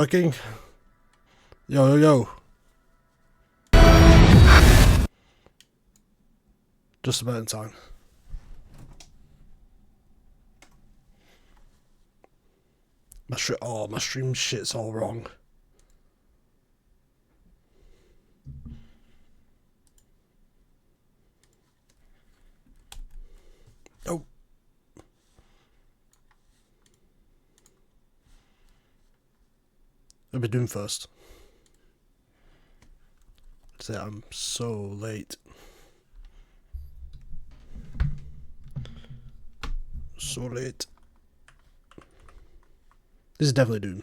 Working. Yo, yo, yo. Just about in time. My stream shit's all wrong. Oh. I'll be doing first. Say I'm so late. So late. This is definitely Dune.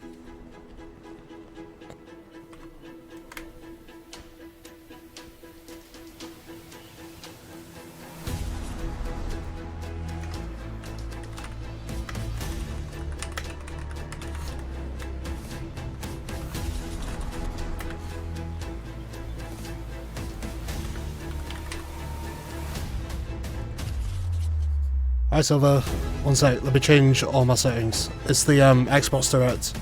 Alright, Silver. One sec, let me change all my settings. It's the Xbox Direct.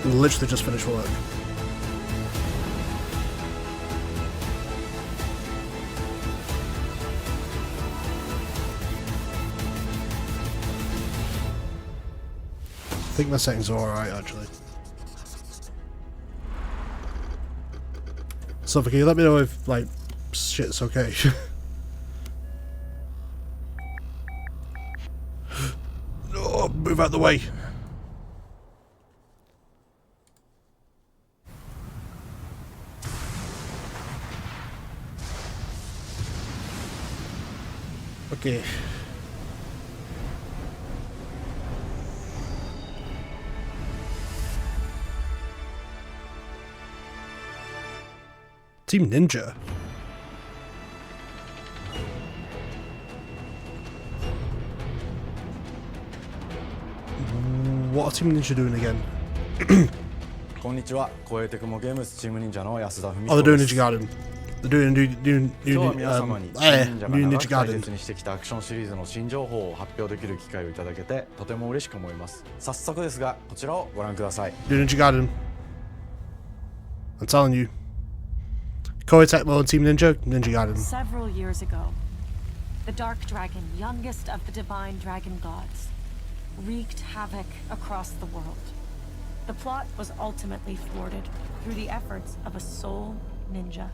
I literally just finished work. I think my settings are alright, actually. So, can you let me know if, like, shit's okay? Oh, move out the way! Okay. Team Ninja. What are Team Ninja doing again? Oh, they're doing Ninja Gaiden. They're doing new Ninja Gaiden. New Ninja Gaiden. I'm telling you. Koei Tecmo and Team Ninja, Ninja Gaiden. Several years ago, the Dark Dragon, youngest of the divine dragon gods, wreaked havoc across the world. The plot was ultimately thwarted through the efforts of a sole ninja.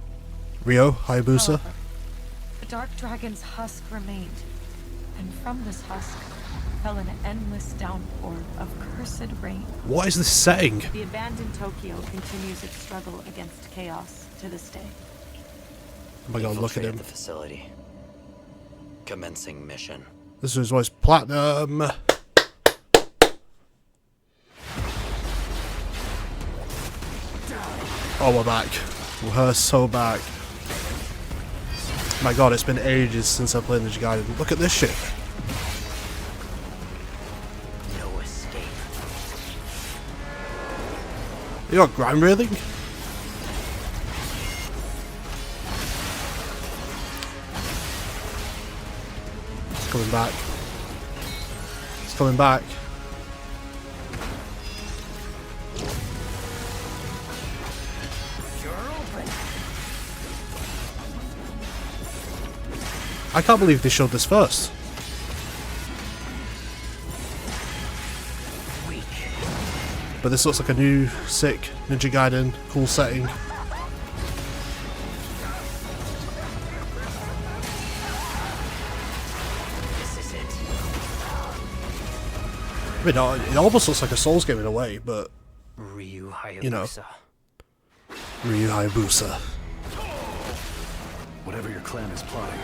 Ryo Hayabusa. However, the Dark Dragon's husk remained, and from this husk fell an endless downpour of cursed rain. What is this setting? The abandoned Tokyo continues its struggle against chaos to this day. Oh my god, look at him. The facility. Commencing mission. This is what's platinum. Oh, we're back. We're so back. My god, it's been ages since I played Ninja Gaiden. Look at this shit. No escape. You got ground railing? It's coming back. It's coming back. I can't believe they showed this first. Weak. But this looks like a new, sick Ninja Gaiden, cool setting. This is it. I mean, it almost looks like a Souls game in a way, but Ryu Hayabusa. you know, Ryu Hayabusa. Whatever your clan is plotting,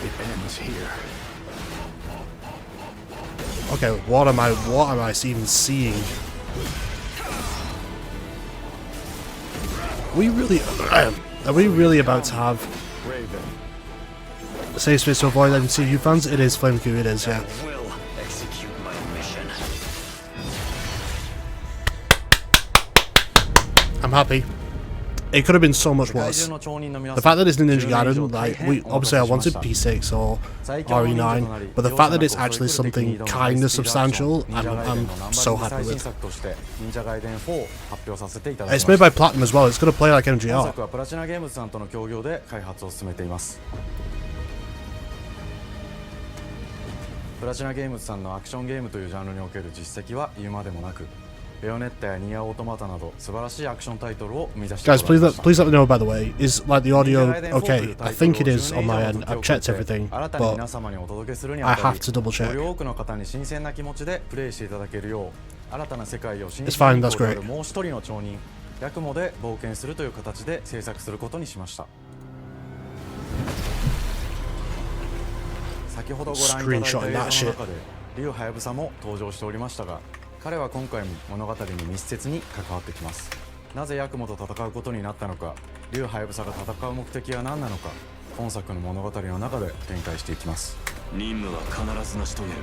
it ends here. Okay, what am I even seeing? Are we really about to have Raven. a safe space to avoid MCU fans? It is Flame Q, it is, yeah. Will execute my mission. I'm happy. it could have been so much worse. The fact that it's in Ninja Gaiden, like, obviously I wanted P6 or RE9, but the fact that it's actually something kind of substantial, I'm so happy with. It's made by Platinum as well. It's going to play like MGR. プラチナゲームズさんとの協業で開発を進めています。プラチナゲームズさんのアクションゲームというジャンルにおける実績は言うまでもなく、ベヨネッタやニアオートマタなど素晴らしいアクションタイトルを生み出しています。Guys, please let me know, by the way, is like the audio okay? I think it is on my end. I've checked everything, but I have to double check. 多くの方に新鮮な気持ちでプレイしていただけるよう、新たな世界を新 It's fine, that's great. もう一人の町人、ヤクモで冒険するという形で制作することにしました。先ほどご覧いただいた映像の中でリュウ・ハヤブサも登場しておりましたが、彼は今回も物語に密接に関わってきます。なぜヤクモと戦うことになったのか、リュウ・ハヤブサが戦う目的は何なのか、本作の物語の中で展開していきます。任務は必ず成し遂げる。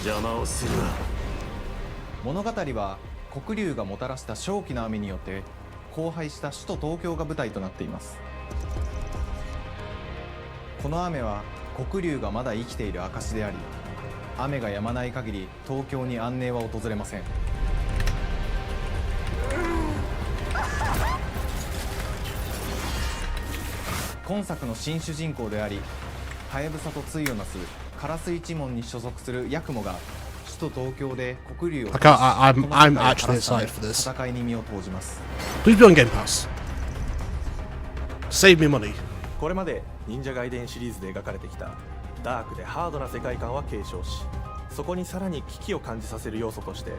邪魔をするな。物語は黒竜がもたらした正気の雨によって荒廃した首都東京が舞台となっています。この雨は黒竜がまだ生きている証であり、雨が止まない限り東京に安寧は訪れません。今作の新主人公であり、ハヤブサと対をなすカラス一門に所属するヤクモが首都東京で黒竜を I'm actually excited for this. 戦いに身を投じます。 Please be on Game Pass. Save me money. これまで忍者ガイデンシリーズで描かれてきたダークでハードな世界観は継承し、そこにさらに危機を感じさせる要素として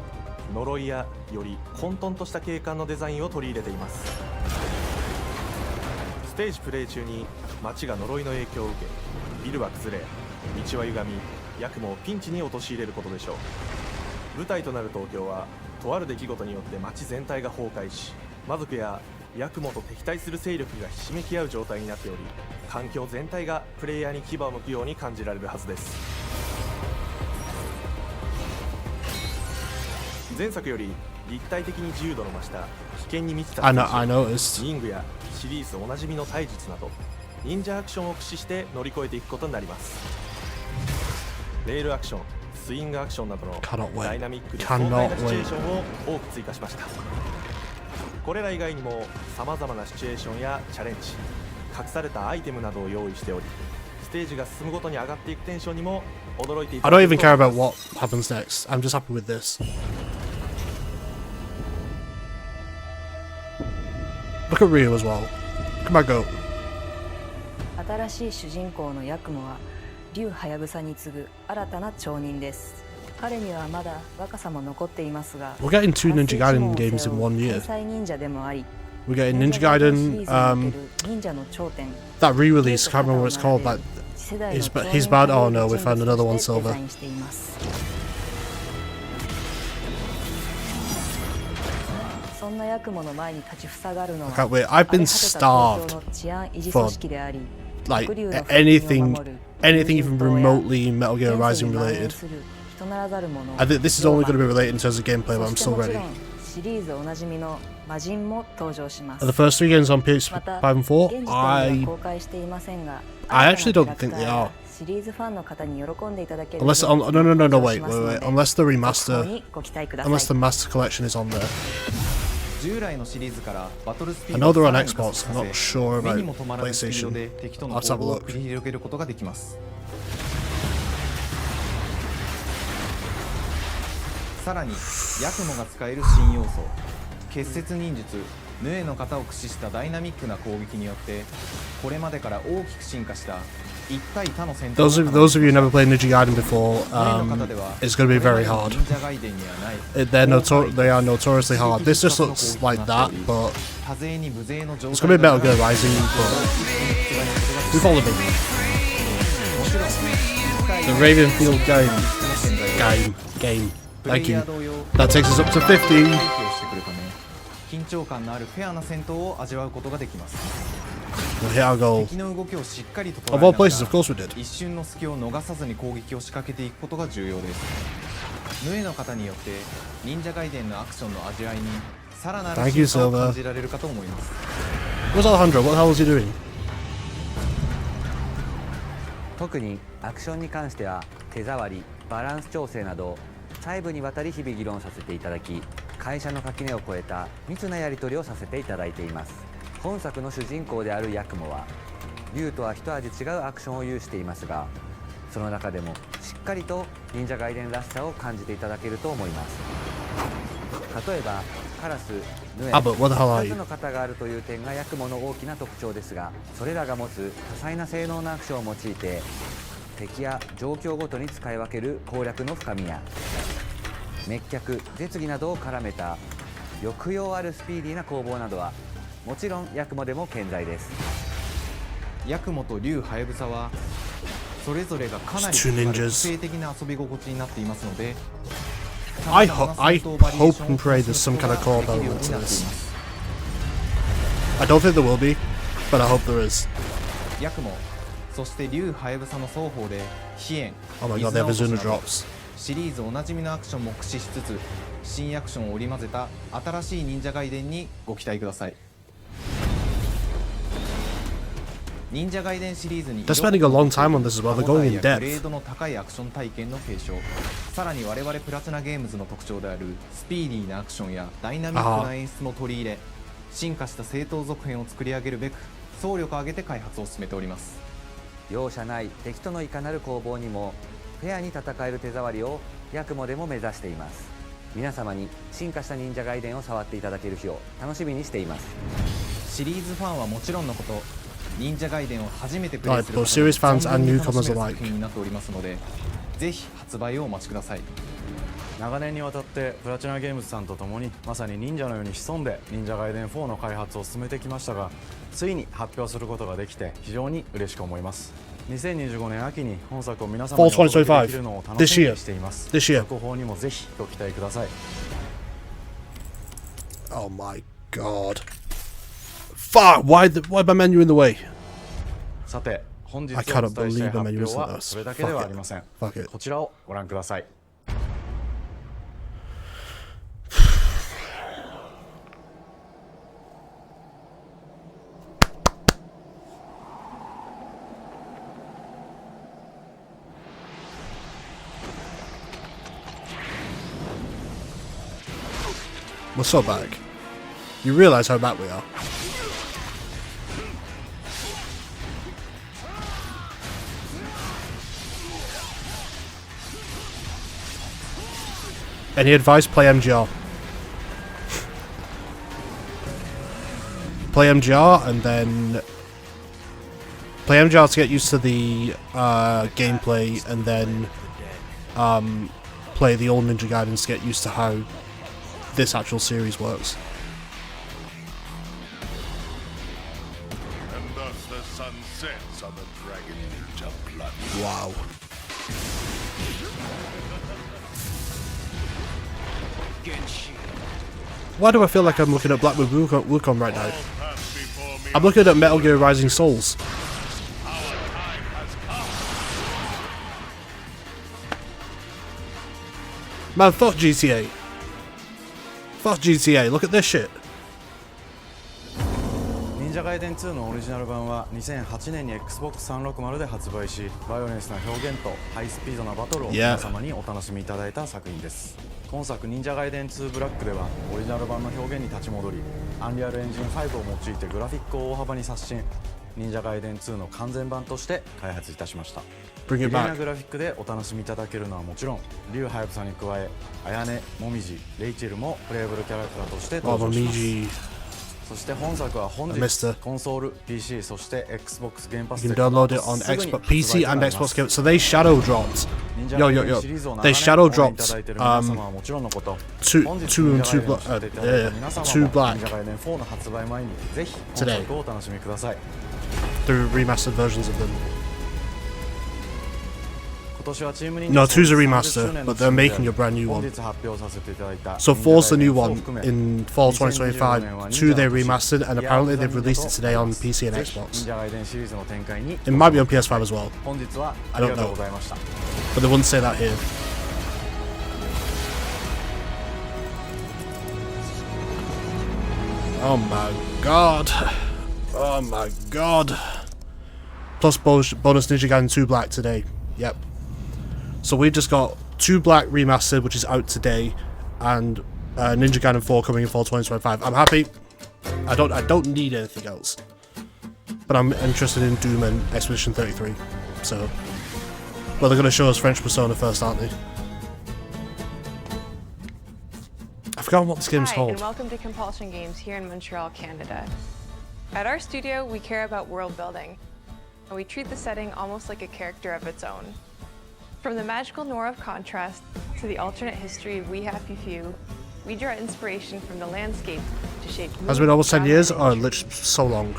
呪いやより混沌とした景観のデザインを取り入れています。ステージプレイ中に街が呪いの影響を受け、ビルは崩れ、道は歪み、ヤクモをピンチに陥れることでしょう。舞台となる東京はとある出来事によって街全体が崩壊し、魔族やヤクモと敵対する勢力がひしめき合う状態になっており、環境全体がプレイヤーに牙を向くように感じられるはずです。前作より立体的に自由度の増した危険に満ちたI noticed. リングやシリーズおなじみの体術など忍者アクションを駆使して乗り越えていくことになります。レールアクション、スイングアクションなどのダイナミックで壮大なシチュエーションを多く追加しました。これら以外にも様々なシチュエーションやチャレンジ、隠されたアイテムなどを用意しており、ステージが進むごとに上がっていくテンションにも驚いていた I don't even care about what happens next. I'm just happy with this. Look at Ryu as well. Come on, go. 新しい主人公のヤクモはリュウ・ハヤブサに次ぐ新たな町人です。彼にはまだ若さも残っていますが、 We're getting 2 Ninja Gaiden games in 1 year. 天才忍者でもあり、 We're getting Ninja Gaiden, 忍者の頂点 that re-release, can't remember what it's called, that he's bad. Oh no, we found another one silver. そんなヤクモの前に立ちふさがるのは I can't wait. I've been starved for like anything even remotely Metal Gear Rising related. I think this is only going to be related in terms of gameplay, but I'm still ready. シリーズおなじみの魔人も登場します。 Are the first 3 games on PS5 and 4? 公開していませんが、 I actually don't think they are. シリーズファンの方に喜んでいただける Unless no, wait. Unless the remaster, unless the master collection is on there. 従来のシリーズからバトルスピ I ード know they're を on さらに加速 Xbox. さ I'm せ not sure 目に about も止まらぬスピード PlayStation. で敵との Let's have a 攻防を look. 繰り広げることができます。さらにヤクモが使える新要素、結節忍術ヌエの型を駆使したダイナミックな攻撃によってこれまでから大きく進化した一対他の戦闘 Those of you who never played Ninja Gaiden before, it's going to be very hard. 忍者ガイデンにはない They are notoriously hard. This just looks like that, but 多勢に無勢の状 it's 態 going to be Metal Gear Rising. But we followed it. もちろん The Ravenfield game. Thank you. That takes us up to 50. 緊張感のあるフェアな戦闘を味わうことができます。 We'll hit our goal. 敵の動きをしっかりと捉え Of な all がら places, of course we did. 一瞬の隙を逃さずに攻撃を仕掛けていくことが重要です。ヌエの方によって忍者ガイデンのアクションの味わいにさらなる Thank you, 進化を Silver. 感じられるかと思います。Where's Alejandro? What the hell is he doing? 特にアクションに関しては手触り、バランス調整など細部にわたり日々議論させていただき、会社の垣根を越えた密なやり取りをさせていただいています。本作の主人公であるヤクモは竜とは一味違うアクションを有していますが、その中でもしっかりと忍者ガイデンらしさを感じていただけると思います。例えばカラス、ヌエ、2つの型があるという点がヤクモの大きな特徴ですが、それらが持つ多彩な性能のアクションを用いて敵や状況ごとに使い分ける攻略の深みや滅却、絶技などを絡めた抑揚あるスピーディーな攻防などはもちろんヤクモでも健在です。ヤクモと竜ハヤブサはそれぞれがかなり個性的な遊び心地になっていますので、I hope and pray there's some kind of co-op element to this. I don't think there will be, but I hope there is. ヤクモ、そして竜ハヤブサの双方で飛燕、 Oh my god, they have Azuna drops. シリーズおなじみのアクションも駆使しつつ新アクションを織り交ぜた新しい忍者ガイデンにご期待ください。忍者ガイデンシリーズに They're spending a long time on this as well. They're going in グレー depth. ドの高いアクション体験の継承、さらに我々プラチナゲームズの特徴であるスピーディーなアクションやダイナミックな演出も取り入れ、進化した正当続編を作り上げるべく総力を挙げて開発を進めております。容赦ない敵とのいかなる攻防にもフェアに戦える手触りをヤクモでも目指しています。皆様に進化した忍者ガイデンを触っていただける日を楽しみにしています。シリーズファンはもちろんのこと、忍者ガイデンを初めてプレイするboth series fans and newcomers alike. 作品になっておりますので、ぜひ発売をお待ちください。長年にわたってプラチナゲームズさんと共にまさに忍者のように潜んで忍者ガイデン4の開発を進めてきましたが、ついに発表することができて非常に嬉しく思います。2025年秋に本作を皆様にお届けできるのを楽しみにしています。続報にもぜひご期待ください。 Oh my god. Fuck! Why my menu in the way? さて本日お伝えしたい発表はそれだけではありません。こちらをご覧ください。We're so back. You realize how back we are. Any advice? Play MGR. Play MGR and then play MGR to get used to the gameplay, and then play the old Ninja Gaiden to get used to how this actual series works. And thus the sun sets on the Dragon Ninja blood. Wow. Why do I feel like I'm looking at Black Wukong right now? I'm looking at Metal Gear Rising Souls. Man, fuck GTA. Fuck GTA, look at this shit. 忍者ガイデン2のオリジナル版は2008年に Xbox360 で発売し、バイオレンスな表現とハイスピードなバトルを皆様にお楽しみいただいた作品です。今作忍者ガイデン2ブラックではオリジナル版の表現に立ち戻り、アンリアルエンジン5を用いてグラフィックを大幅に刷新、忍者ガイデン2の完全版として開発いたしました。綺麗なグラフィックでお楽しみいただけるのはもちろん、竜ハヤブサに加え、綾音、もみじ、レイチェルもプレイブルキャラクターとして登場します。そして本作は本日コンソール、PC、そして Xbox ゲームパス You can download it on Xbox, PC and Xbox Game. So they shadow dropped. Yo. They shadow dropped 2 black today. The remastered versions of them. No, 2's a remaster, but they're making a brand new one. So 4's the new one in fall 2025, 2 they remastered, and apparently they've released it today on PC and Xbox. It might be on PS5 as well. I don't know, but they wouldn't say that here. Oh my god. Oh my god. Plus bonus Ninja Gaiden 2 Black today. Yep. So we just got 2 Black Remastered, which is out today, and Ninja Gaiden 4 coming in fall 2025. I'm happy. I don't need anything else. But I'm interested in Doom and Expedition 33. So, well, they're going to show us French Persona first, aren't they? I forgot what this game's called. Hi, and welcome to Compulsion Games here in Montreal, Canada. At our studio, we care about world building, and we treat the setting almost like a character of its own. From the magical noir of contrast to the alternate history of We Happy Few, we draw inspiration from the landscape to shape. Has it been almost 10 years? Oh, literally so long.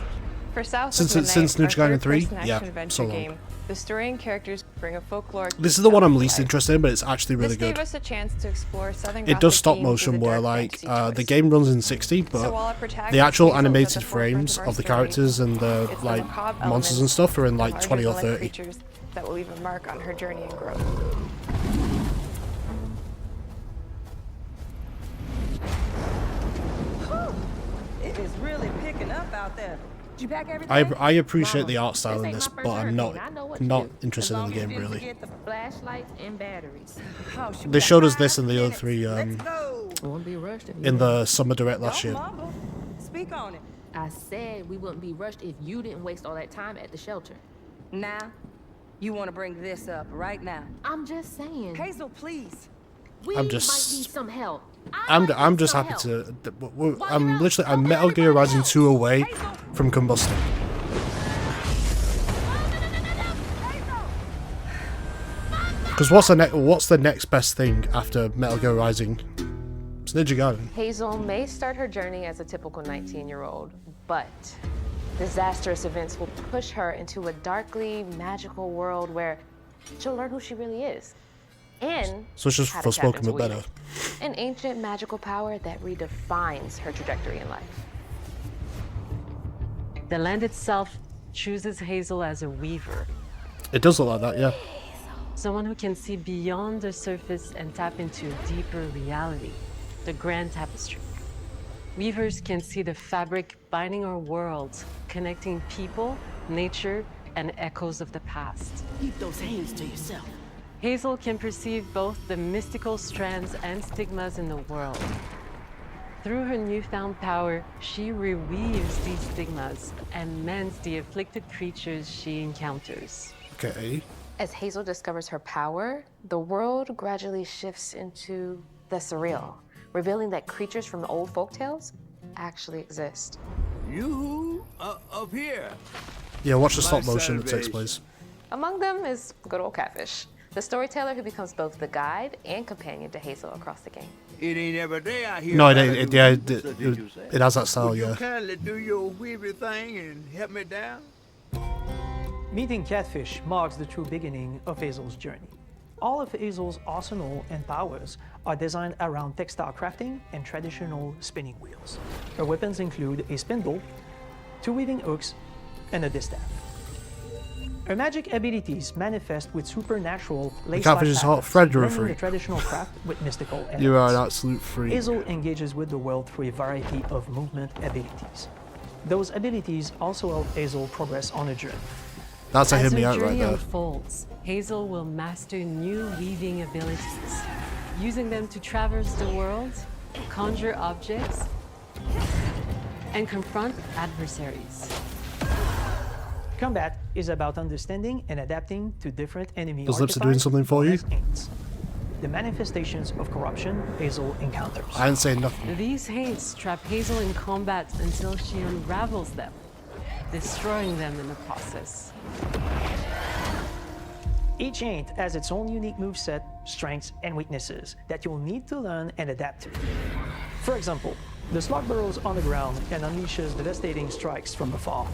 For South Since Ninja Gaiden 3? Yeah, so long. Game, the story and characters bring a folkloric. This is the one I'm least interested in, but it's actually really this good. gave us a chance to explore Southern It does Gothic stop themes with motion a where dark like fantasy the twist. game runs in 60, So but while our protagonist the actual Hazel is at animated the forefront frames our of the story, characters and the it's like macabre monsters and elements stuff are in like and 20 or larger-than-life 30. creatures that will leave a mark on her journey and growth. It is really picking up out there. Did you pack everything? I appreciate the art style This in ain't this, my but first I'm hurricane. I know what to not do. interested in the game As long as you didn't really. forget the flashlights and batteries. Oh, shoot, They we showed got us this 5 in the other minutes. 3 Let's go. Won't be rushed if you in the Summer Direct last Don't year. mumble. Speak on it. I said we wouldn't be rushed if you didn't waste all that time at the shelter. Now, you want to bring this up right now. I'm just saying. Hazel, please. We I'm might just- need some help. I'm just happy to. I'm Metal Gear Rising 2 away from combusting. Because what's the next best thing after Metal Gear Rising? It's Ninja Gaiden. Hazel may start her journey as a typical 19-year-old, but disastrous events will push her into a darkly magical world where she'll learn who she really is. And So it's just how to tap Forspoken into but better. evil. An ancient magical power that redefines her trajectory in life. The land itself chooses Hazel as a weaver. It does look like that, yeah. Someone who can see beyond the surface and tap into a deeper reality, the grand tapestry. Weavers can see the fabric binding our worlds, connecting people, nature, and echoes of the past. Keep those hands to yourself. Hazel can perceive both the mystical strands and stigmas in the world. Through her newfound power, she reweaves these stigmas and mends the afflicted creatures she encounters. Okay. As Hazel discovers her power, the world gradually shifts into the surreal, revealing that creatures from old folktales actually exist. You up here? Yeah, watch the stop motion that takes place. Among them is good old Catfish, the storyteller who becomes both the guide and companion to Hazel across the game. It ain't every day I hear. No, about it has that style, Would you yeah. kindly do your weavy thing and help me down? Meeting Catfish marks the true beginning of Hazel's journey. All of Hazel's arsenal and powers are designed around textile crafting and traditional spinning wheels. Her weapons include a spindle, 2 weaving hooks, and a distaff. Her magic abilities manifest with supernatural lace-like Catfish is hot. patterns, Fred, you're a blending freak. the traditional craft with mystical elements. You are an absolute freak. Hazel engages with the world through a variety of movement abilities. Those abilities also help Hazel progress on a journey. That's a As hit me her out right journey there. unfolds, Hazel will master new weaving abilities, using them to traverse the world, conjure objects, and confront adversaries. Combat is about understanding and adapting to different enemy Those lips are doing archetypes something for known you? as aints, the manifestations of corruption Hazel encounters. I didn't say nothing. These hates trap Hazel in combat until she unravels them, destroying them in the process. Each aint has its own unique moveset, strengths, and weaknesses that you'll need to learn and adapt to. For example, the slug burrows on the ground and unleashes devastating strikes from afar,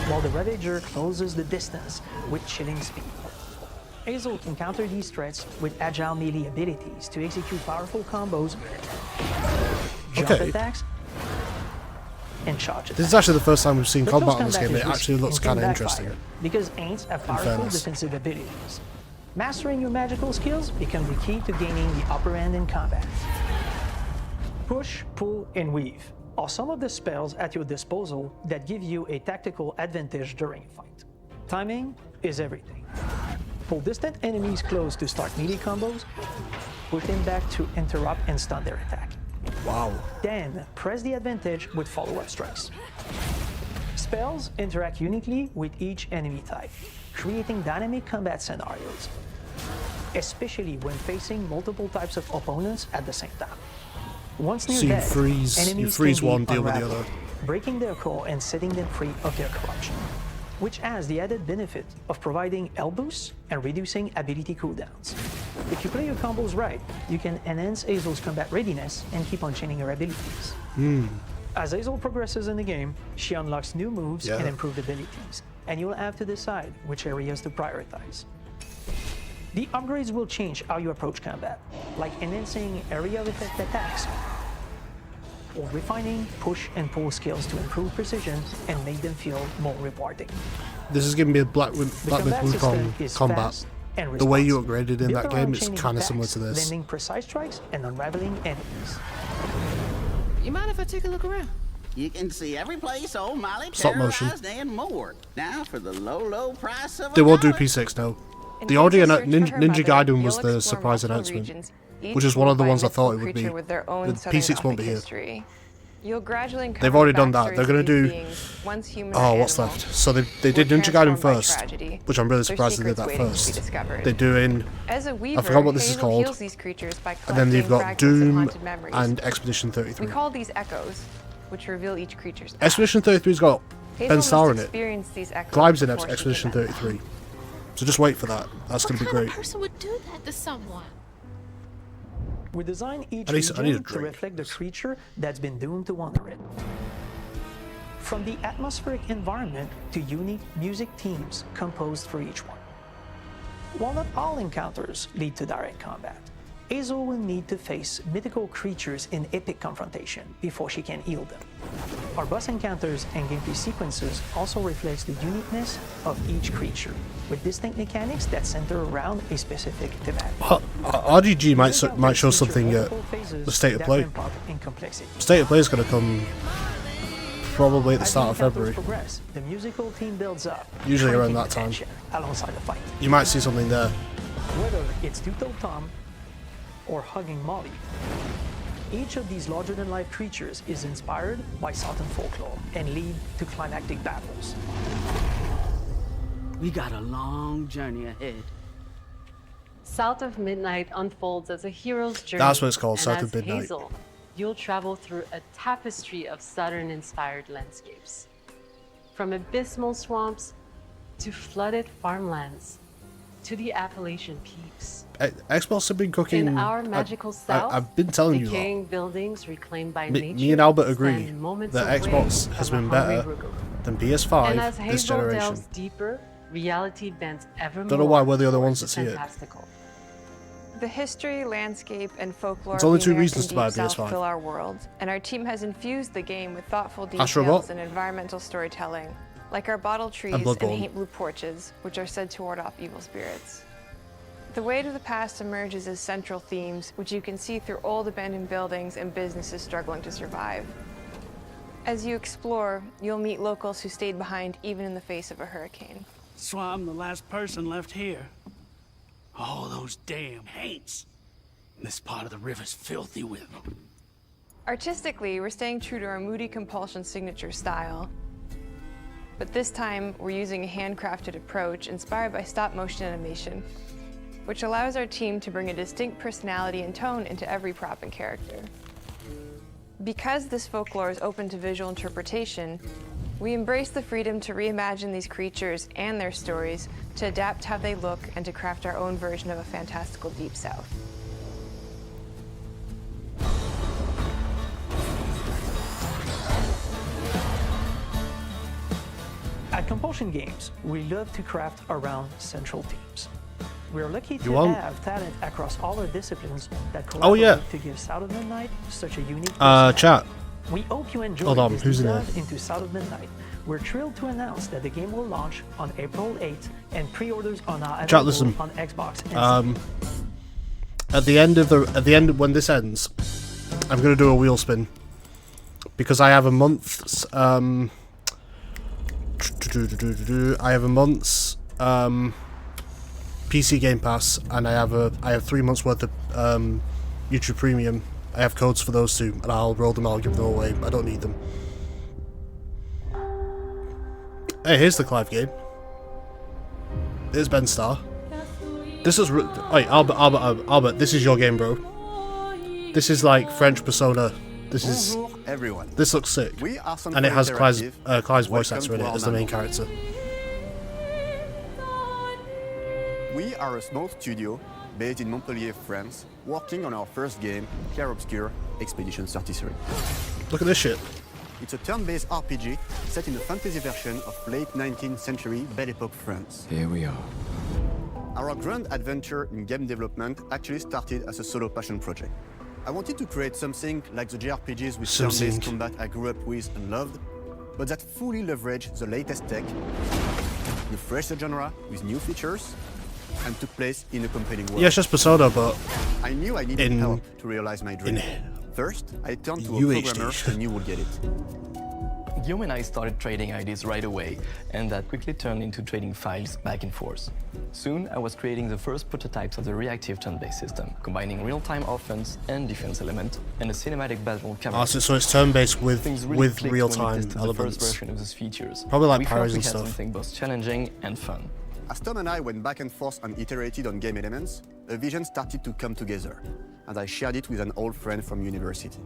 while the Ravager closes the distance with chilling speed. Hazel can counter these threats with agile melee abilities to execute powerful combos, jump Okay. attacks, and charge attacks. This is actually the first time we've seen But combat close in this combat game. is It risky actually looks and can kind of backfire, interesting. because aints have powerful fairness. defensive abilities. Mastering your magical skills becomes the key to gaining the upper hand in combat. Push, pull, and weave. are some of the spells at your disposal that give you a tactical advantage during a fight. Timing is everything. Pull distant enemies close to start melee combos, push them back to interrupt and stun their attack. Wow. Then press the advantage with follow-up strikes. Spells interact uniquely with each enemy type, creating dynamic combat scenarios, especially when facing multiple types of opponents at the same time. Once near So death, you freeze can be one, deal with the unraveled, other. breaking their core and setting them free of their corruption, which has the added benefit of providing health boosts and reducing ability cooldowns. If you play your combos right, you can enhance Hazel's combat readiness and keep on chaining her abilities. As Hazel progresses in the game, she unlocks new moves and improved abilities, and you'll have to decide which areas to prioritize. The upgrades will change how you approach combat, like enhancing area of effect attacks, or refining push and pull skills to improve precision and make them feel more rewarding. This is giving me a Black Myth Wukong combat. The way you upgraded in that game is kind of similar to this. Landing precise strikes and unraveling enemies. You mind if I take a look around? You can see every place old Molly Stop motion. terrorized and more. Now for the low price of They a will do dollar. P6 now. The audio Ninja Gaiden was the surprise announcement, which is one of the ones I thought it would be. The P6 won't be here. You'll gradually uncover They've already done that. backstories They're going of to these do... beings, once human Oh, or what's animal, left? So they did were Ninja Gaiden transformed by first, tragedy. which I'm really Their surprised they did that secrets waiting to be first. discovered. They're doing... As a weaver, I forgot what this is Hazel called. heals these creatures by And then they've got collecting fragments of Doom haunted memories. and Expedition We 33. call these echoes, which reveal each creature's past. Expedition 33's got Hazel Ben must Starr in it. experience these echoes Grimes in before she Expedition can 33. So just wait for that. That's going to be great. What person would do that to someone? We design each I need a region to drink. reflect the creature that's been doomed to wander it. From the atmospheric environment to unique music themes composed for each one. While not all encounters lead to direct combat, Hazel will need to face mythical creatures in epic confrontation before she can heal them. Our boss encounters and gameplay sequences also reflects the uniqueness of each creature, with distinct mechanics that center around a specific thematic. RGG might show something at the State of Play. State of Play is going to come probably at the start of February. The musical theme builds up, Usually around that time. alongside the fight. You might see something there. Whether it's Two-Toed Tom or Hugging Molly, each of these larger-than-life creatures is inspired by Southern folklore and lead to climactic battles. We got a long journey ahead. South of Midnight unfolds as a hero's journey. That's what it's called, and South as of Midnight. Hazel, you'll travel through a tapestry of Southern-inspired landscapes. From abysmal swamps to flooded farmlands to the Appalachian peaks. Xbox have been cooking. In our magical south, I've been telling you decaying that. buildings reclaimed by nature. Me and Albert agree stand moments that away Xbox has from been a hungry better Rugal. than And PS5 as this Hazel generation. delves deeper, reality bends ever more. Don't know why we're the other ones that towards see it. fantastical. The history, landscape, and folklore It's only of the 2 American reasons to buy a Deep South PS5. fill our world, and our team has infused the game with thoughtful Astro details Bot? and environmental storytelling, like our bottle trees and Bloodborne. hate blue porches, which are said to ward off evil spirits. The weight of the past emerges as central themes, which you can see through old abandoned buildings and businesses struggling to survive. As you explore, you'll meet locals who stayed behind even in the face of a hurricane. That's why I'm the last person left here. All those damn haints. This part of the river's filthy with them. Artistically, we're staying true to our moody compulsion signature style. But this time, we're using a handcrafted approach inspired by stop-motion animation, which allows our team to bring a distinct personality and tone into every prop and character. Because this folklore is open to visual interpretation, we embrace the freedom to reimagine these creatures and their stories, to adapt how they look, and to craft our own version of a fantastical Deep South. At Compulsion Games, we love to craft around central themes. We're lucky to want- have talent across all our disciplines that collaborate Oh, yeah. to give South of Midnight such a unique Chat. We hope you enjoy Hold on, this who's deep in there? dive into South of Midnight. We're thrilled to announce that the game will launch on April 8th, and pre-orders are now Chat, available listen. on Xbox and At the end when this ends, I'm gonna do a wheel spin. because I have a month's PC Game Pass, and I have 3 months worth of YouTube Premium. I have codes for those two, and I'll roll them. I'll give them away. I don't need them. Hey, here's the Clive game. Here's Ben Starr. This is wait, Albert. This is your game, bro. This is like French Persona. This is everyone. This looks sick, and it has Clive's voice actor in it as the main character. We are a small studio based in Montpellier, France, working on our first game, Clair Obscur Expedition 33. Look at this shit. It's a turn-based RPG set in a fantasy version of late 19th century Belle Epoque France. Here we are. Our grand adventure in game development actually started as a solo passion project. I wanted to create something like the JRPGs with turn-based combat I grew up with and loved, but that fully leveraged the latest tech, refreshed the genre with new features, and took place in a compelling world. Yeah, it's just Persona, but I knew I needed help to realize my dream. First, I turned to a programmer who knew would get it. Guillaume and I started trading ideas right away, and that quickly turned into trading files back and forth. Soon, I was creating the first prototypes of the reactive turn-based system, combining real-time offense and defense elements, and a cinematic battle camera. So it's turn-based with real-time elements. The first version of those features. Probably like we parries and had stuff. Something both challenging and fun. As Tom and I went back and forth and iterated on game elements, a vision started to come together, and I shared it with an old friend from university.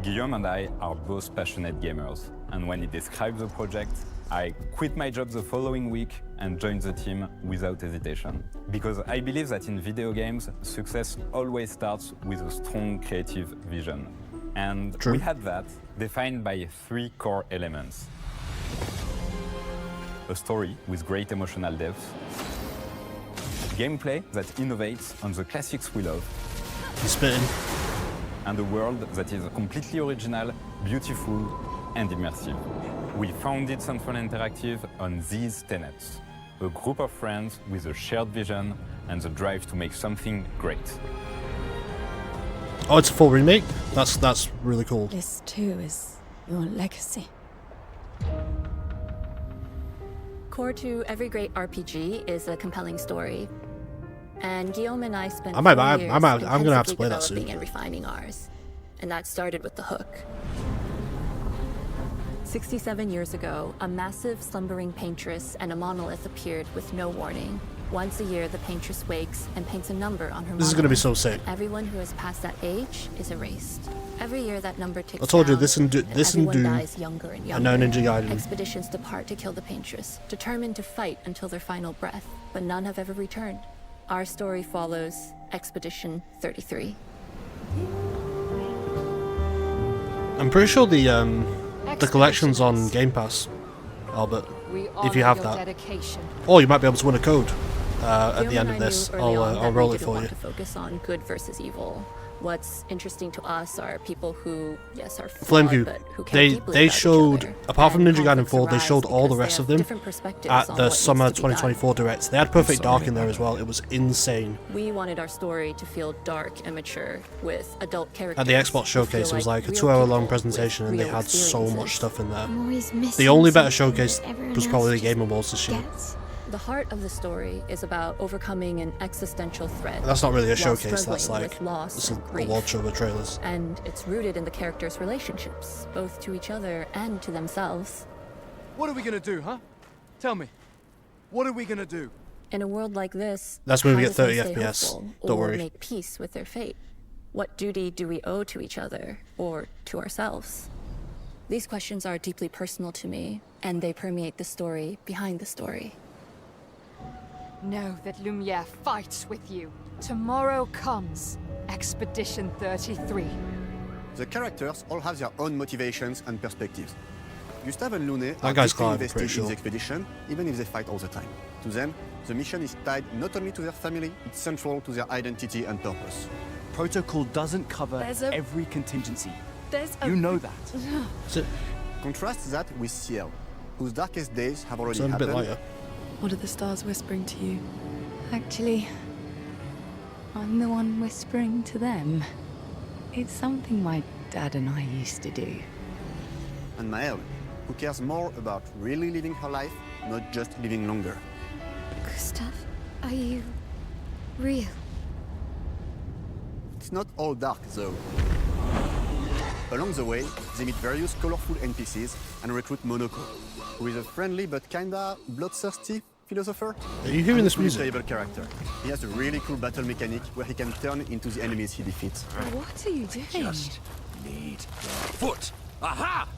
Guillaume and I are both passionate gamers, and when he described the project, I quit my job the following week and joined the team without hesitation. Because I believe that in video games, success always starts with a strong creative vision. And we had that, defined by 3 core elements. A story with great emotional depth, gameplay that innovates on the classics we love, He's spitting, and a world that is completely original, beautiful, and immersive. We founded Central Interactive on these tenets. A group of friends with a shared vision and the drive to make something great. Oh, it's a full remake? That's really cool. This too is your legacy. Core to every great RPG is a compelling story. And Guillaume and I spent I'm gonna have to play that soon. Developing and refining ours. And that started with the hook. 67 years ago, a massive slumbering paintress and a monolith appeared with no warning. Once a year, the paintress wakes and paints a number on her This is gonna be so sick. Everyone who has passed that age is erased. Every year that number ticks I told you down, this and dies younger and younger. I know Ninja Gaiden. Expeditions depart to kill the paintress, determined to fight until their final breath, but none have ever returned. Our story follows Expedition 33. I'm pretty sure the collection's on Game Pass, Albert, if you have that. Or you might be able to win a code at the end of this. I'll roll it for you. To focus on good versus evil. What's interesting to us are people who, yes, are Flame flawed, View, but who care deeply they about each showed, other. apart from And Ninja Gaiden 4, they conflicts showed all the arise rest of because them they have different perspectives at on the what needs Summer to be done. 2024 Direct. They had Perfect Dark in there as well. It was insane. We wanted our story to feel dark and mature with adult characters. At the Xbox Showcase, it was like a 2-hour-long presentation, and they had so much stuff in there. The only better showcase was probably the Game Awards this year. The heart of the story is about overcoming an existential threat. That's not really a while showcase, that's struggling like with loss it's and a grief. award show with trailers. And it's rooted in the characters' relationships, both to each other and to themselves. What are we gonna do, huh? Tell me. What are we gonna do? In a world like this, That's when we how get does one 30 stay FPS. hopeful Don't or worry. make peace with their fate? What duty do we owe to each other or to ourselves? These questions are deeply personal to me, and they permeate the story behind the story. Know that Lumiere fights with you. Tomorrow comes Expedition 33. The characters all have their own motivations and perspectives. Gustave and Lune are guy's deeply Clive, I'm invested pretty in sure. the expedition, even if they fight all the time. To them, the mission is tied not only to their family, it's central to their identity and purpose. Protocol doesn't cover every contingency. You know that. Contrast that with Ciel, whose darkest days have already Sound a bit happened. lighter. What are the stars whispering to you? Actually, I'm the one whispering to them. It's something my dad and I used to do. and Mael, who cares more about really living her life, not just living longer. Gustav, are you real? It's not all dark, though. Along the way, they meet various colorful NPCs and recruit Monoko, who is a friendly but kinda bloodthirsty philosopher. Are you hearing this music? Playable character. He has a really cool battle mechanic where he can turn into the enemies he defeats. What are you doing? Just need foot. Aha!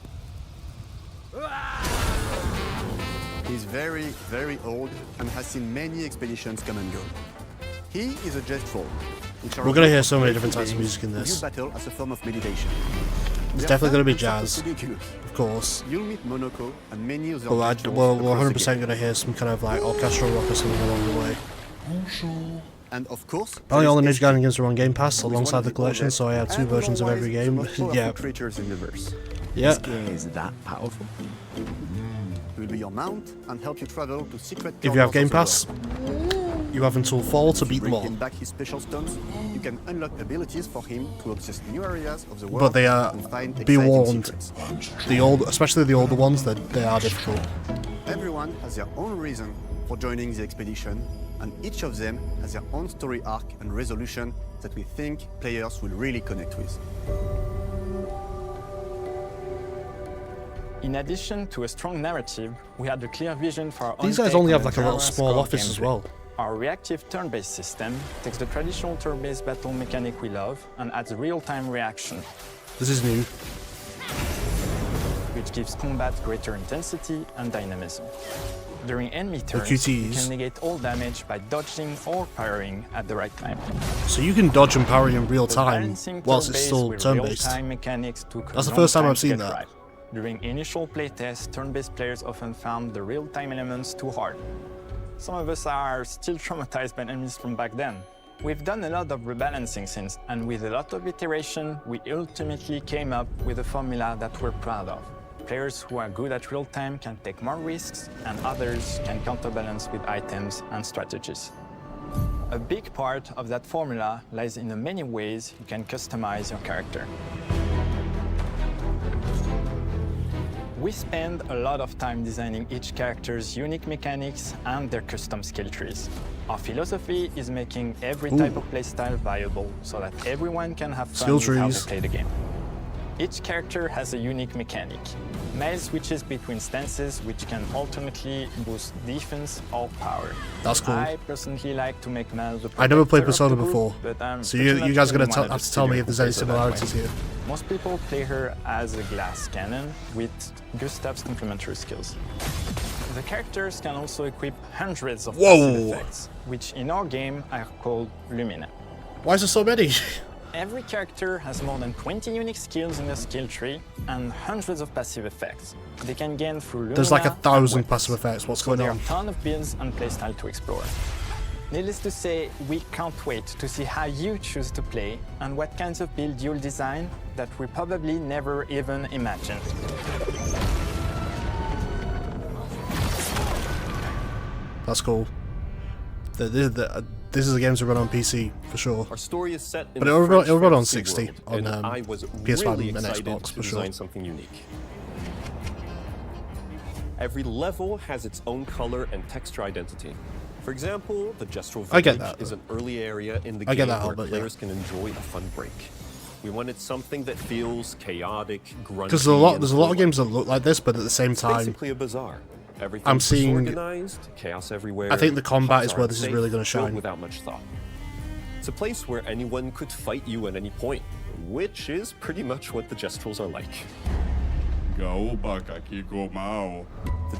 He's very, very old and has seen many expeditions come and go. He is a jet troll. We're gonna hear so many different types of music in this. You battle as a form of meditation. It's definitely gonna be jazz, of course. You'll meet Monoko and many other. Well, we're 100% gonna hear some kind of like orchestral rock or something along the way. And of course, apparently all the Ninja Gaiden games are on Game Pass alongside the collection, so I have 2 versions of every game. Yeah. Creatures in the verse. Yeah. This game is that powerful. He will be your mount and help you travel to secret. If you have Game Pass, you have until fall to beat them all. Bring him back his special stones. You can unlock abilities for him to access new areas of the world. But they are, and find be exciting warned, secrets. especially the older ones, they are difficult. Everyone has their own reason for joining the expedition, and each of them has their own story arc and resolution that we think players will really connect with. In addition to a strong narrative, we had a clear vision for our own. These guys only have like a little small office as well. Our reactive turn-based system takes the traditional turn-based battle mechanic we love and adds real-time reaction. This is new. Which gives combat greater intensity and dynamism. During enemy turns, you can negate all damage by dodging or parrying at the right time. So you can dodge and parry in real time whilst it's still turn-based. That's the first time I've seen that. Right. During initial playtests, turn-based players often found the real-time elements too hard. Some of us are still traumatized by enemies from back then. We've done a lot of rebalancing since, and with a lot of iteration, we ultimately came up with a formula that we're proud of. Players who are good at real-time can take more risks, and others can counterbalance with items and strategies. A big part of that formula lies in the many ways you can customize your character. We spend a lot of time designing each character's unique mechanics and their custom skill trees. Our philosophy is making every type of playstyle viable so that everyone can have fun with how they play the game. Each character has a unique mechanic. Mael switches between stances which can ultimately boost defense or power. That's cool. I personally like to make Mael the I never played protector Persona of the before, group, so you guys are going to have to tell me if there's any similarities here. Most people play her as a glass cannon with Gustav's complementary skills. The characters can also equip hundreds of passive effects, which in our game are called Lumina. Why is there so many? Every character has more than 20 unique skills in their skill tree and hundreds of passive effects. They can gain through Lumina. There's like 1,000 passive effects. What's going There are on? a ton of builds and playstyle to explore. Needless to say, we can't wait to see how you choose to play and what kinds of build you'll design that we probably never even imagined. That's cool. This is a game to run on PC for sure. Our story is set in but it'll run on 60 world, on I was PS5 really and excited Xbox to for sure. design something unique. Every level has its own color and texture identity. For example, the Gestural I get Village that. is an early area in the I get game that, where but players can enjoy a fun break. We wanted something that feels chaotic, grungy, Because there's a lot of games that look like this, but at the same it's time, basically a bazaar. Everything's I'm seeing. disorganized, chaos everywhere. I think the combat is shops where aren't this is safe, really going to built shine. without much thought. It's a place where anyone could fight you at any point, which is pretty much what the Gestrals are like. The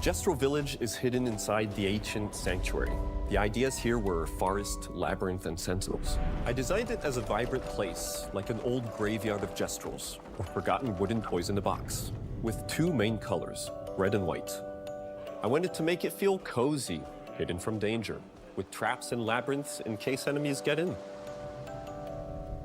Gestral Village is hidden inside the ancient sanctuary. The ideas here were forest, labyrinth, and sentinels. I designed it as a vibrant place, like an old graveyard of Gestrals, or forgotten wooden toys in a box, with 2 main colors, red and white. I wanted to make it feel cozy, hidden from danger, with traps and labyrinths in case enemies get in.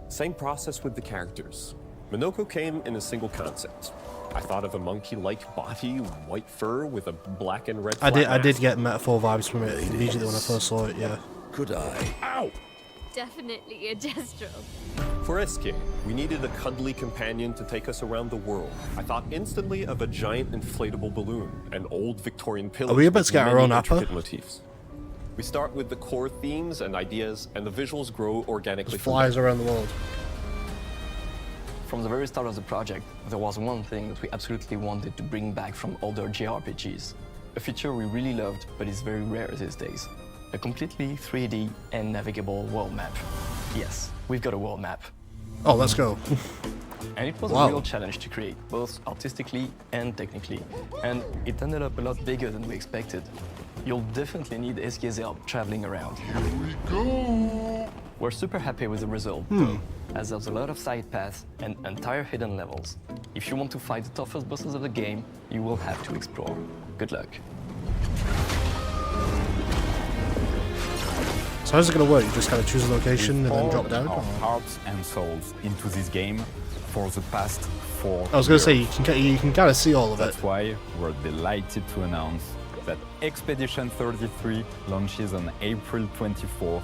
Same process with the characters. Monoko came in a single concept. I thought of a monkey-like body, white fur with a black and red flat I did mask. get Metaphor vibes from it immediately when I first saw it. Yeah. Could I? Ow! Definitely a Gestral. For SK, we needed a cuddly companion to take us around the world. I thought instantly of a giant inflatable balloon and old Victorian pillars. Are we about with to get our many own Appa? intricate motifs. We start with the core themes and ideas, and the visuals grow organically. Just flies around the world. From the very start of the project, there was one thing that we absolutely wanted to bring back from older JRPGs. A feature we really loved, but is very rare these days. A completely 3D and navigable world map. Yes, we've got a world map. Oh, let's go. And it was Wow. a real challenge to create, both artistically and technically. And it ended up a lot bigger than we expected. You'll definitely need SK's help traveling around. Here we go. We're super happy with the result, though, as there's a lot of side paths and entire hidden levels. If you want to fight the toughest bosses of the game, you will have to explore. Good luck. So how's it gonna work? You just kind of choose a location and then drop down? Our hearts and souls into this game for the past 4 years. I was gonna say you can kind of see all of it. That's why we're delighted to announce that Expedition 33 launches on April 24th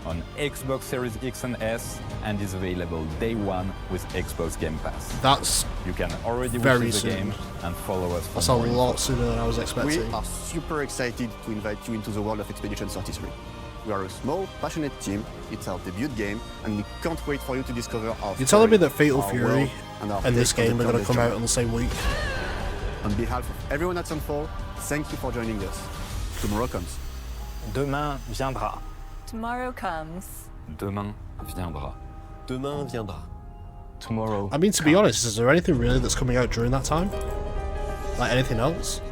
on Xbox Series X and S and is available day one with Xbox Game Pass. That's you can already very watch the soon. game and follow us for That's a more lot info. sooner than I was expecting. We are super excited to invite you into the world of Expedition 33. We are a small, passionate team. It's our debut game, and we can't wait for you to discover our You're telling me that story, Fatal our Fury world, and our and this take on game the are going to turn-based come out genre. on the same week? On behalf of everyone at Sunfall, thank you for joining us. Tomorrow comes. Demain viendra. Tomorrow comes. Demain viendra. Demain viendra. Tomorrow. I mean, to be honest, is there anything really that's coming out during that time? Like anything else?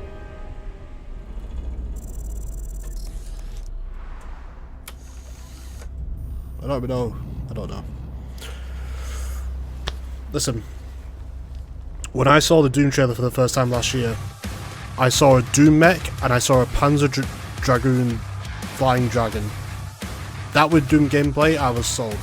I don't know. I don't know. Listen, when I saw the Doom trailer for the first time last year, I saw a Doom mech and I saw a Panzer Dragoon flying dragon. That with Doom gameplay, I was sold.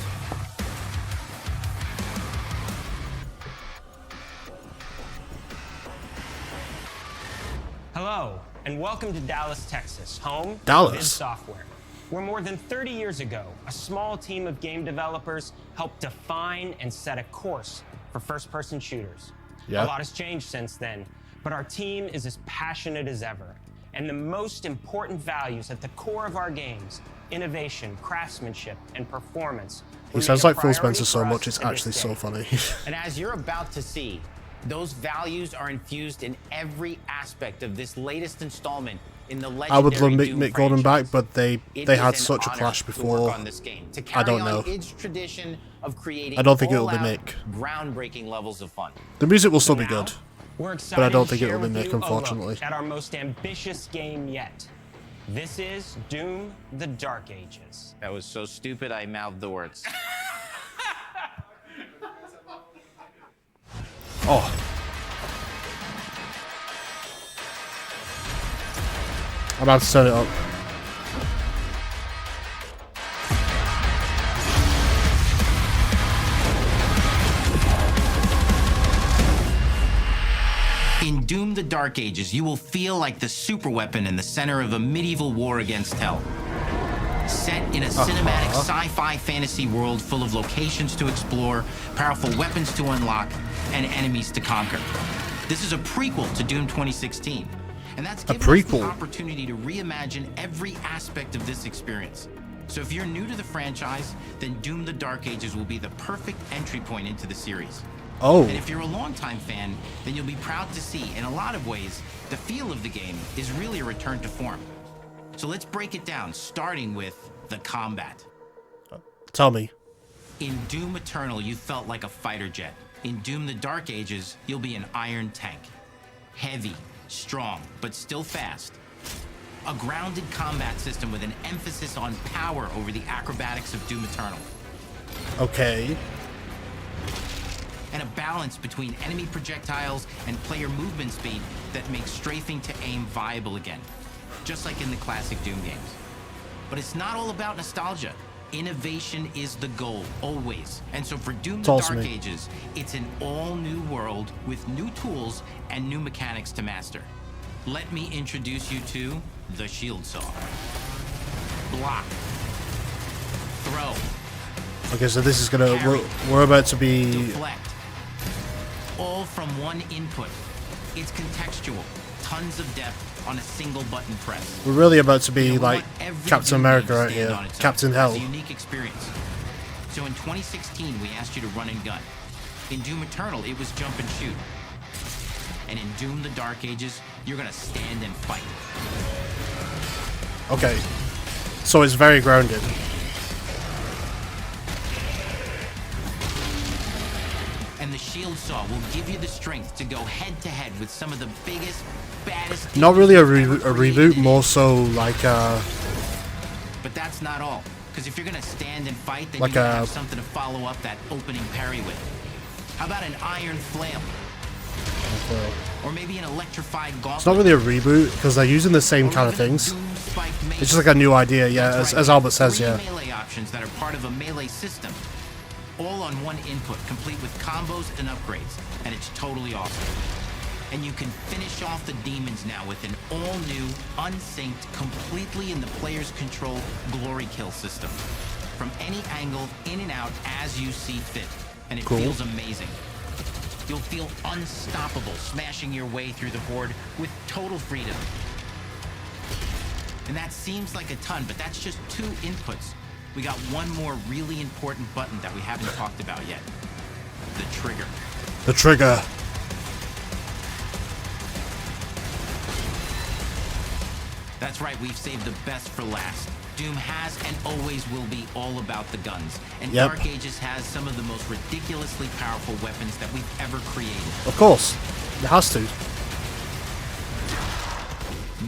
Hello, and welcome to Dallas, Texas, home Dallas? of id Software, where more than 30 years ago, a small team of game developers helped define and set a course for first-person shooters. Yeah. A lot has changed since then, but our team is as passionate as ever. And the most important values at the core of our games, innovation, craftsmanship, and performance. He sounds like Phil Spencer so much, it's actually so funny. And as you're about to see, those values are infused in every aspect of this latest installment in the legendary I would love Doom Mick Gordon back, but they It had is an such a honor clash to work before. on this game, to I carry don't on know. its tradition of creating I don't think it'll be all-out, Mick. groundbreaking levels of fun. The music will still be good, We're excited but I don't to think share it'll be with Mick, you a look unfortunately. at our most ambitious game yet. This is Doom: The Dark Ages. That was so stupid I mouthed the words. Oh. I'm about to turn it up. In Doom: The Dark Ages, you will feel like the superweapon in the center of a medieval war against hell. Set in a cinematic sci-fi fantasy world full of locations to explore, powerful weapons to unlock, and enemies to conquer. This is a prequel to Doom 2016, and that's given us the opportunity to reimagine every aspect of this experience. So if you're new to the franchise, then Doom: The Dark Ages will be the perfect entry point into the series. Oh. And if you're a longtime fan, then you'll be proud to see, in a lot of ways, the feel of the game is really a return to form. So let's break it down, starting with the combat. Tell me. In Doom Eternal, you felt like a fighter jet. In Doom: The Dark Ages, you'll be an iron tank. Heavy, strong, but still fast. A grounded combat system with an emphasis on power over the acrobatics of Doom Eternal. Okay. And a balance between enemy projectiles and player movement speed that makes strafing to aim viable again, just like in the classic Doom games. But it's not all about nostalgia. Innovation is the goal, always. And so for Doom: The Dark Ages, it's an all-new world with new tools and new mechanics to master. Let me introduce you to the Shield Saw. Block. Throw. Okay, so this is gonna we're about to be deflect. All from one input. It's contextual, tons of depth on a single button press. we're really about to be like Captain America right here, Captain Hell. It's a unique experience. So in 2016, we asked you to run and gun. In Doom Eternal, it was jump and shoot. And in Doom: The Dark Ages, you're gonna stand and fight. Okay, so it's very grounded. And the Shield Saw will give you the strength to go head to head with some of the biggest, baddest... Not really a reboot, more so like But that's not all. Because if you're gonna stand and fight, then like you gotta have something to follow up that opening parry with. How about an iron flail? Or maybe an electrified gauntlet? it's not really a reboot because they're using the same kind of things. It's just like a new idea, yeah, as Albert says, yeah. Melee options that are part of a melee system. All on one input, complete with combos and upgrades. And it's totally awesome. And you can finish off the demons now with an all-new, unsynced, completely in the player's control glory kill system. From any angle, in and out, as you see fit. And it feels amazing. You'll feel unstoppable, smashing your way through the horde with total freedom. And that seems like a ton, but that's just 2 inputs. We got one more really important button that we haven't talked about yet. The trigger. The trigger. That's right, we've saved the best for last. Doom has and always will be all about the guns. And Dark Ages has some of the most ridiculously powerful weapons that we've ever created. Of course. It has to.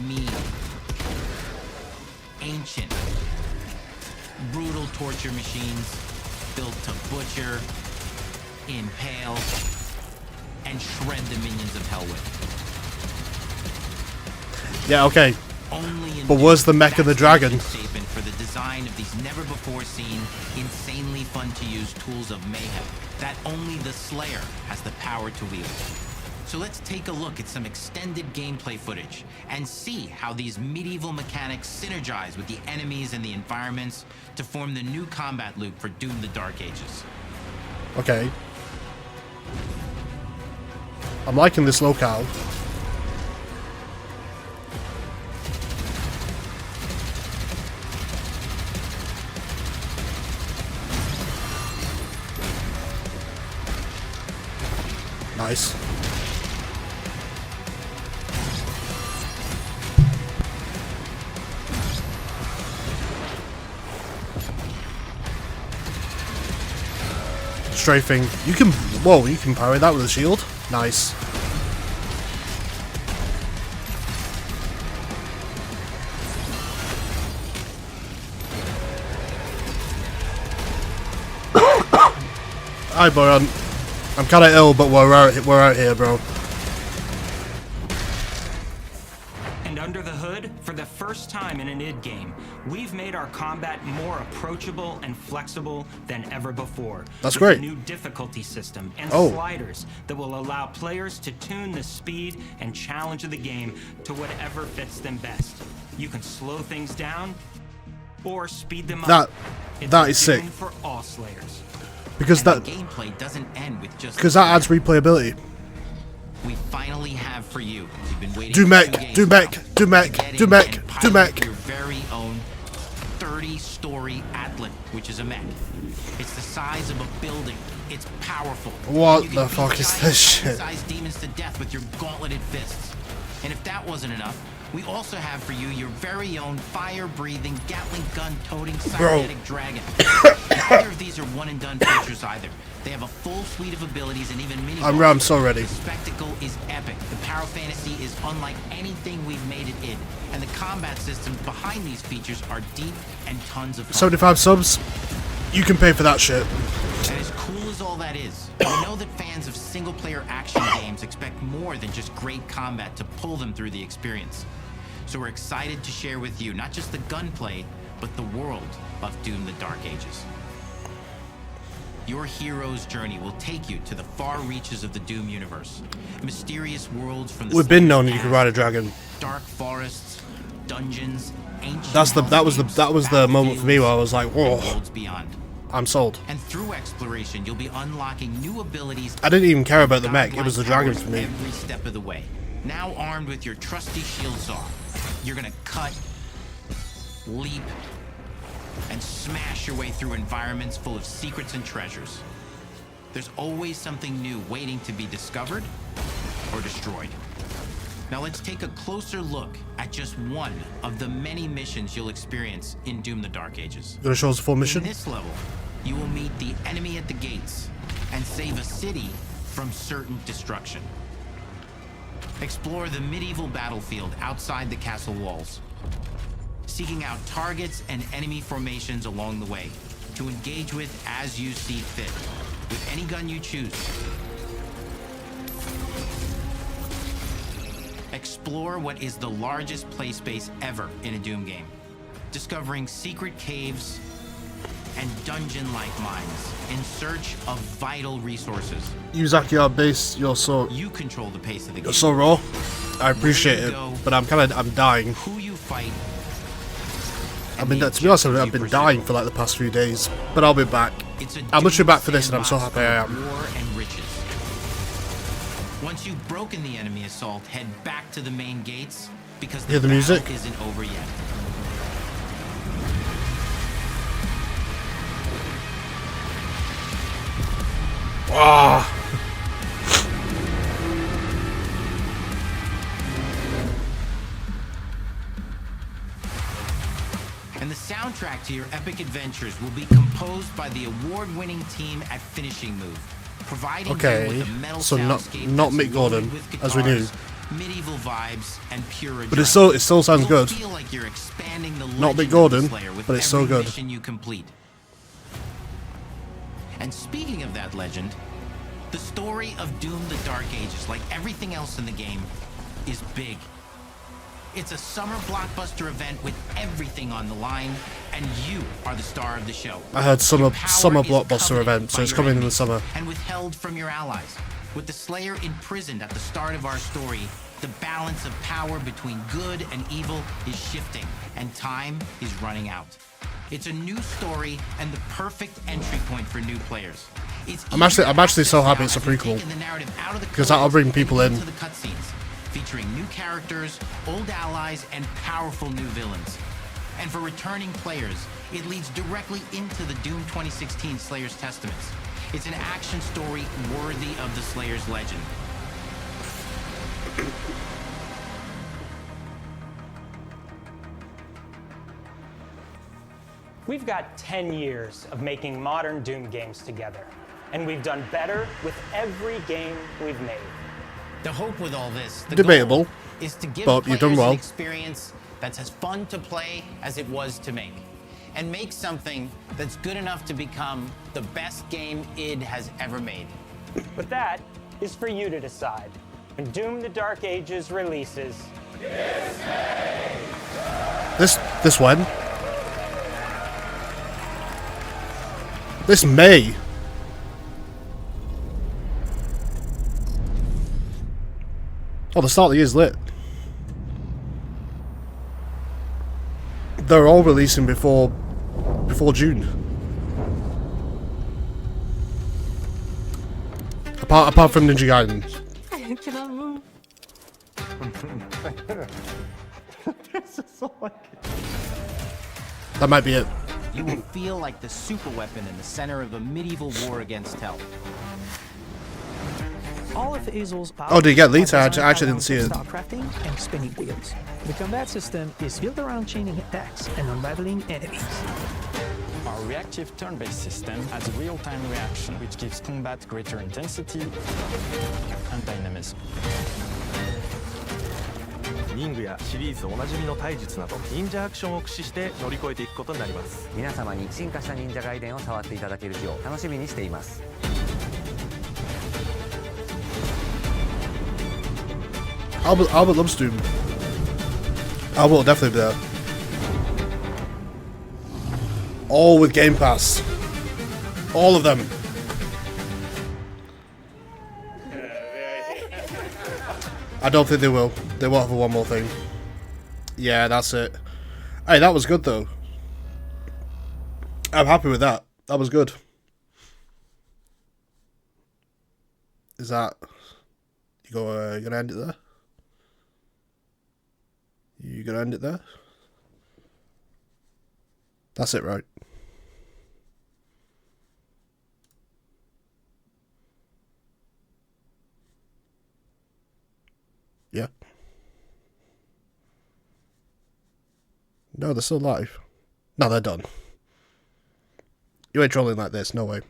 Mean. Ancient. Brutal torture machines built to butcher, impale, and shred the minions of hell with. Yeah, okay. But where's the mech of the dragon? For the design of these never-before-seen, insanely fun-to-use tools of mayhem that only the Slayer has the power to wield. So let's take a look at some extended gameplay footage and see how these medieval mechanics synergize with the enemies and the environments to form the new combat loop for Doom: The Dark Ages. Okay. I'm liking this locale. Nice. Strafing. You can... Whoa, you can parry that with a shield? Nice. Hi, bro. I'm kind of ill, but we're out here, bro. And under the hood, for the first time in an id game, we've made our combat more approachable and flexible than ever before. That's with great. A new difficulty system and Oh. sliders that will allow players to tune the speed and challenge of the game to whatever fits them best. You can slow things down or speed them up. That is sick. For all Slayers. Because that gameplay doesn't end with just because that adds replayability. We finally have for you. You've been waiting Do for mech, 2 games do now. mech, do mech, do mech, do mech. Your very own 30-story Atlan, which is a mech. It's the size of a building. It's powerful. What You the can beat fuck is giant this shit? Titan-sized demons to death with your gauntleted fists. And if that wasn't enough, we also have for you your very own fire-breathing, Gatling gun-toting cybernetic dragon. Neither of these are one-and-done features either. They have a full suite of abilities and even mini. I'm so ready. The spectacle is epic. The power fantasy is unlike anything we've made it in. And the combat systems behind these features are deep and tons of fun. 75 subs. You can pay for that shit. And as cool as all that is, we know that fans of single-player action games expect more than just great combat to pull them through the experience. So we're excited to share with you not just the gunplay, but the world of Doom: The Dark Ages. Your hero's journey will take you to the far reaches of the Doom universe. Mysterious worlds from the We've been known you can ride a dragon. dark forests, dungeons, ancient That was the moment for me where I was like, whoa. worlds beyond. I'm sold. And through exploration, you'll be unlocking new abilities. I didn't even care about the mech. It was the dragon for me. Every step of the way. Now armed with your trusty shield saw, you're gonna cut, leap, and smash your way through environments full of secrets and treasures. There's always something new waiting to be discovered or destroyed. Now let's take a closer look at just one of the many missions you'll experience in Doom the Dark Ages. You gonna show us the full mission? In this level, you will meet the enemy at the gates and save a city from certain destruction. Explore the medieval battlefield outside the castle walls, seeking out targets and enemy formations along the way to engage with as you see fit, with any gun you choose. Explore what is the largest play space ever in a Doom game, discovering secret caves and dungeon-like mines in search of vital resources. Yuzaki, our base, you're so... You control the pace of the game. You're so raw. I appreciate it, but I'm dying. Who you fight. To be honest, I've been dying for like the past few days, but I'll be back. I'm literally back for this, and I'm so happy I am. War and riches. Once you've broken the enemy assault, head back to the main gates because the music battle isn't over yet. Ah. And the soundtrack to your epic adventures will be composed by the award-winning team at Finishing Move, providing you with a metal so not soundscape Mick Gordon, with as we knew. Medieval vibes and pure But it still sounds You'll good. Feel like you're expanding the Not Mick legend of the Gordon, Slayer with but it's so every good. mission you complete. And speaking of that legend, the story of Doom the Dark Ages, like everything else in the game, is big. It's a summer blockbuster event with everything on the line, and you are the star of the show. I heard summer Your power is blockbuster event, so by it's your coming in the enemies summer. and withheld from your allies. With the Slayer imprisoned at the start of our story, the balance of power between good and evil is shifting, and time is running out. It's a new story and the perfect entry point for new players. I'm actually so happy it's a prequel, because that'll bring people in. To the cutscenes, featuring new characters, old allies, and powerful new villains. And for returning players, it leads directly into the Doom 2016 Slayer's Testaments. It's an action story worthy of the Slayer's legend. We've got 10 years of making modern Doom games together, and we've done better with every game we've made. The hope with all this, the Debatable, goal, is to give but you've done players well. an experience that's as fun to play as it was to make, and make something that's good enough to become the best game id has ever made. But that is for you to decide. When Doom the Dark Ages releases... This when? This May. Oh, the start of the year's lit. They're all releasing before June. Apart from Ninja Gaiden. I cannot move. This is so like... That might be it. You will feel like the super weapon in the center of a medieval war against hell. All of Hazel's Oh, did you get leads? I actually didn't see it. Style crafting and spinning wheels. The combat system is built around chaining attacks and unraveling enemies. Our reactive turn-based system has a real-time reaction, which gives combat greater intensity and dynamism. 忍具やシリーズおなじみの体術など忍者アクションを駆使して乗り越えていくことになります。皆様に進化した忍者ガイデンを触っていただける日を楽しみにしています。Albert loves Doom. Albert will definitely be there. All with Game Pass. All of them. I don't think they will. They won't have one more thing. Yeah, that's it. Hey, that was good though. I'm happy with that. That was good. Is that... You gonna end it there? You gonna end it there? That's it, right? Yeah. No, they're still live. No, they're done. You ain't trolling like this, no way.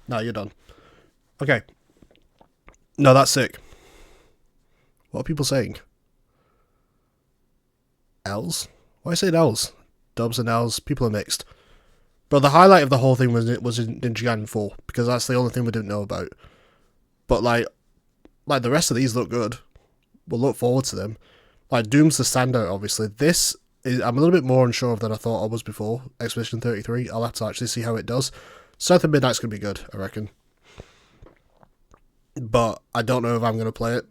No, you're done. Okay. No, that's sick. What are people saying? L's? Why are you saying L's? Dubs and L's, people are mixed. But the highlight of the whole thing was in Ninja Gaiden 4, because that's the only thing we didn't know about. But like the rest of these look good. We'll look forward to them. Like, Doom's the standout, obviously. This is, I'm a little bit more unsure of than I thought I was before, Expedition 33. I'll have to actually see how it does. South of Midnight's going to be good, I reckon. But I don't know if I'm going to play it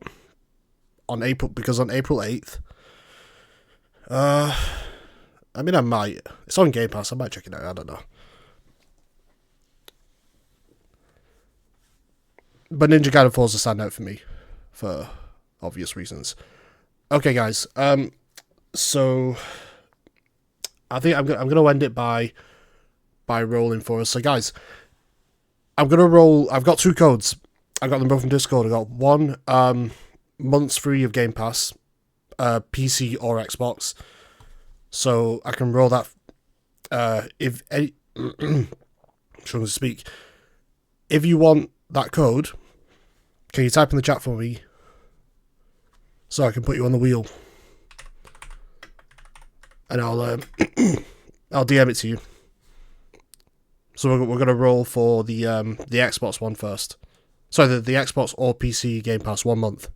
on April 8th. I mean, I might. It's on Game Pass. I might check it out. I don't know. But Ninja Gaiden 4 is a standout for me, for obvious reasons. Okay, guys. So I think I'm gonna end it by rolling for us. So, guys, I'm gonna roll. I've got 2 codes. I got them both from Discord. I got one months free of Game Pass, PC or Xbox. So I can roll that. If any, trying to speak. If you want that code, can you type in the chat for me so I can put you on the wheel, and I'll I'll DM it to you. So we're gonna roll for the Xbox one first. Sorry, the Xbox or PC Game Pass 1 month.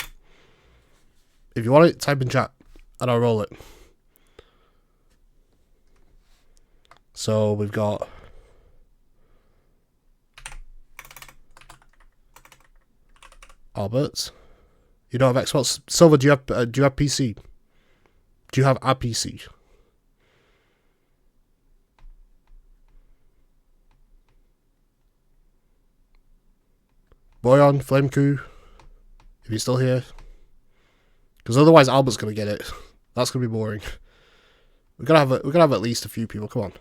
If you want it, type in chat, and I'll roll it. So we've got Albert. You don't have Xbox. Silver, do you have PC? Do you have a PC? Boyan, Flameku, if you're still here. Because otherwise Albert's gonna get it. That's gonna be boring. We're gonna have at least a few people. Come on.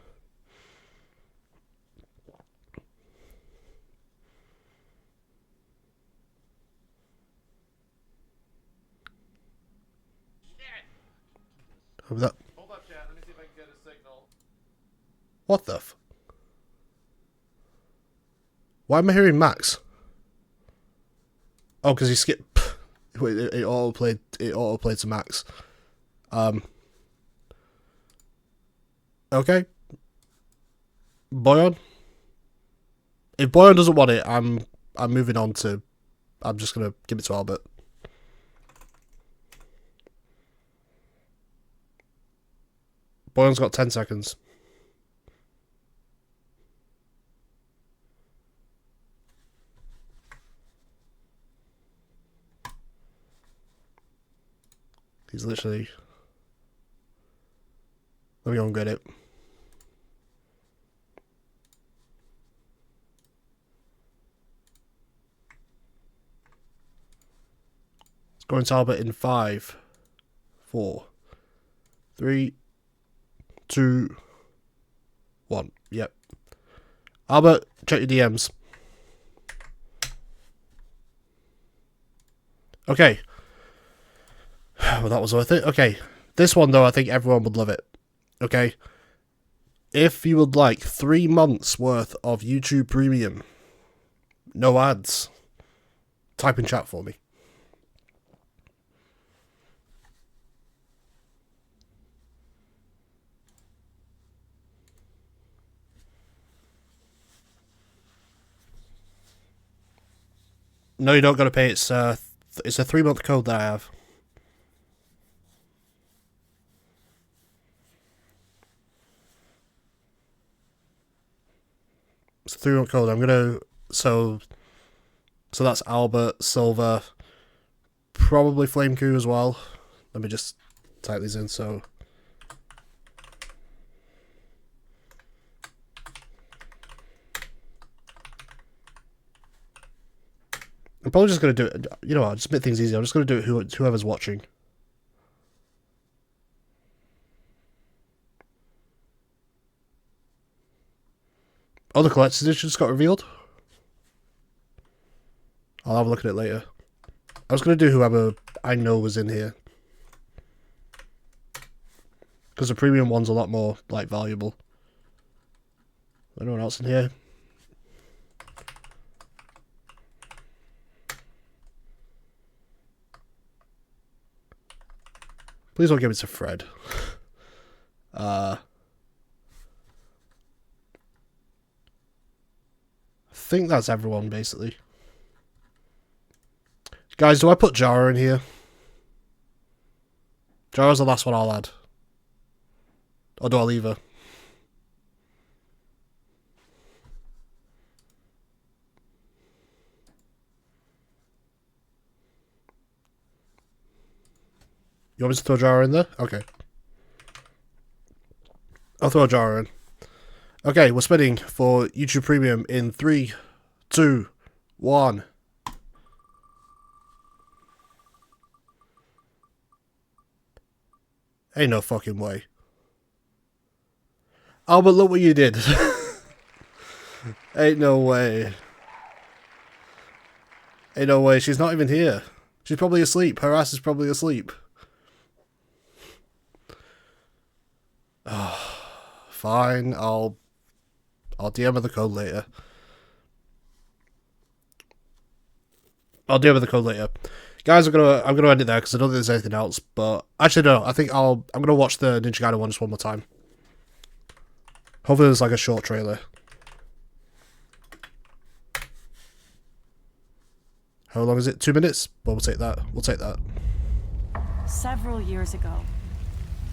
Hold up, chat. Let me see if I can get a signal. What the f? Why am I hearing Max? Oh, because he skipped. It auto played to Max. Okay. Boyan. If Boyan doesn't want it, I'm moving on to. I'm just gonna give it to Albert. Boyan's got 10 seconds. He's literally... Let me go and get it. It's going to Albert in 5, 4, 3, 2, 1. Yep. Albert, check your DMs. Okay. Well, that was worth it. Okay. This one, though, I think everyone would love it. Okay. If you would like 3 months worth of YouTube Premium, no ads, type in chat for me. No, you don't got to pay. It's a 3-month code that I have. It's a 3-month code. I'm gonna so that's Albert, Silver, probably Flameku as well. Let me just type these in. So I'm probably just going to do it, you know what, just make things easy. I'm just going to do it whoever's watching. Oh, the collector's edition just got revealed? I'll have a look at it later. I was going to do whoever I know was in here. Because the premium one's a lot more, like, valuable. Anyone else in here? Please don't give it to Fred. I think that's everyone, basically. Guys, do I put Jara in here? Jara's the last one I'll add. Or do I leave her? You want me to throw Jara in there? Okay. I'll throw Jara in. Okay, we're spinning for YouTube Premium in 3, 2, 1. Ain't no fucking way. Albert, look what you did. Ain't no way. Ain't no way. She's not even here. She's probably asleep. Her ass is probably asleep. Oh, fine. I'll DM her the code later. Guys, I'm gonna end it there because I don't think there's anything else. But actually, no. I think I'm gonna watch the Ninja Gaiden one just one more time. Hopefully, there's like a short trailer. How long is it? 2 minutes? Well, we'll take that. We'll take that. Several years ago,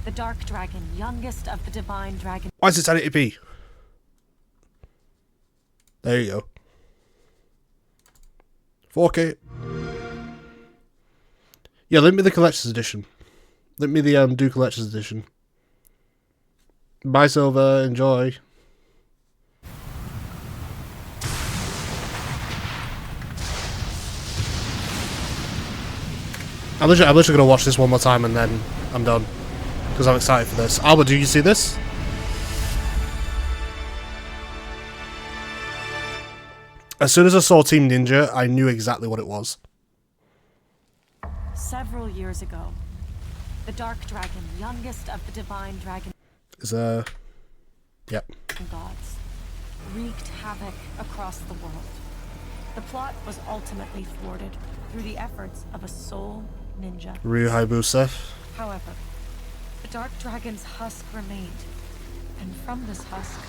the Dark Dragon, youngest of the Divine Dragon. Why is it 1080p? There you go. 4K. Yeah, link me the collector's edition. Link me the Do collector's edition. Bye, Silver. Enjoy. I'm literally gonna watch this one more time and then I'm done. Because I'm excited for this. Albert, do you see this? As soon as I saw Team Ninja, I knew exactly what it was. Several years ago, the Dark Dragon, youngest of the Divine Dragon. Yep. Gods, wreaked havoc across the world. The plot was ultimately thwarted through the efforts of a sole ninja. Ryu Hayabusa. However, the Dark Dragon's husk remained, and from this husk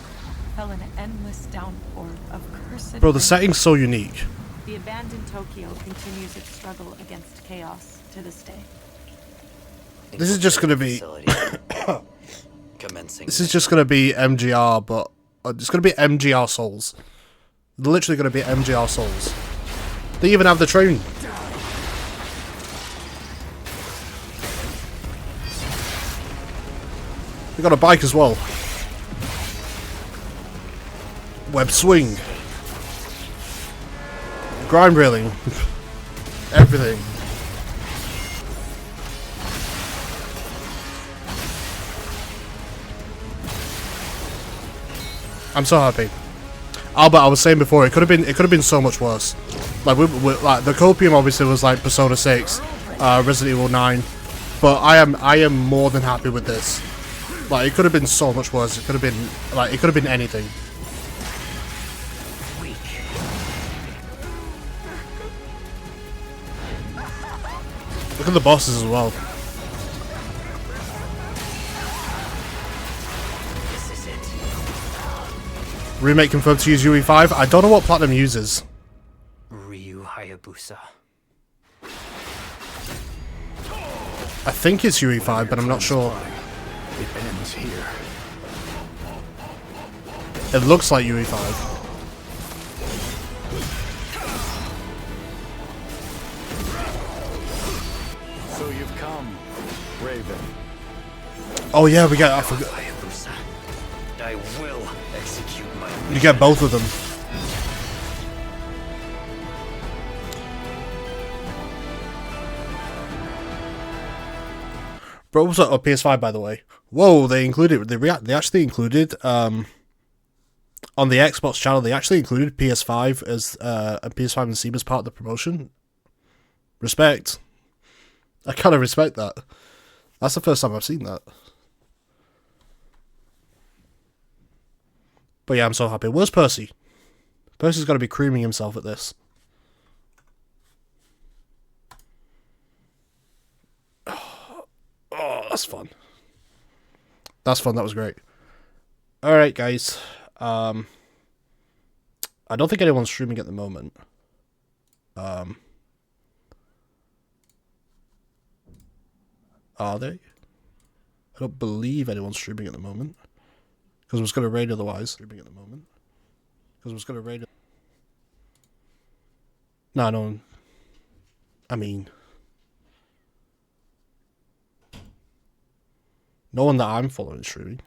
fell an endless downpour of cursed. Bro, the setting's so unique. The abandoned Tokyo continues its struggle against chaos to this day. This is just gonna be. This is just gonna be MGR, but it's gonna be MGR Souls. They're literally gonna be MGR Souls. They even have the train. They got a bike as well. Web swing. Grind railing. Everything. I'm so happy. Albert, I was saying before, it could have been so much worse. Like like the copium obviously was like Persona 6, Resident Evil 9, but I am more than happy with this. Like it could have been so much worse. It could have been anything. Look at the bosses as well. Remake confirmed to use UE5. I don't know what Platinum uses. Ryu Hayabusa. I think it's UE5, but I'm not sure. It ends here. It looks like UE5. So you've come, Raven. Oh yeah, we get. I forgot. I will execute my. You get both of them. Bro, what's up? Oh, PS5, by the way. Whoa, they included, they actually included, on the Xbox channel, they actually included PS5 as, and PS5 and Steam as part of the promotion. Respect. I kind of respect that. That's the first time I've seen that. But yeah, I'm so happy. Where's Percy? Percy's got to be creaming himself at this. Oh, that's fun. That's fun. That was great. Alright, guys. I don't think anyone's streaming at the moment. Are they? I don't believe anyone's streaming at the moment. Because I was going to raid otherwise. Streaming at the moment. Because I was going to raid. No, no. I mean, no one that I'm following is streaming.